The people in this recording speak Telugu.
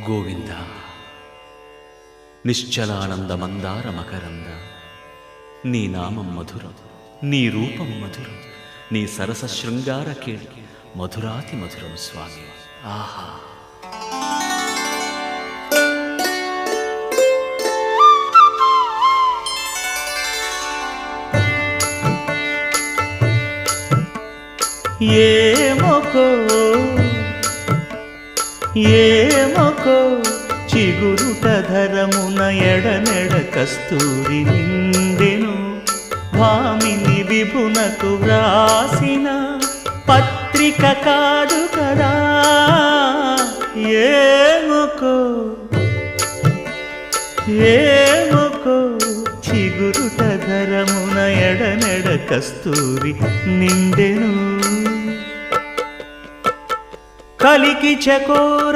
గోవింద నిశ్చలానంద మందార మకరంద నీ నామం మధురం, నీ రూపం మధురం, నీ సరస శృంగార కేళి మధురాతి మధురం స్వామి. ఆహా! ఏమొకో చిగురుట ధరమున ఎడనెడ కస్తూరి నిండెను. భామిని విభునకు వ్రాసిన పత్రిక కాదు కదా. ఏమొకో చిగురుట ధరమున ఎడనెడ కస్తూరి నిండెను. కలికి చకోరా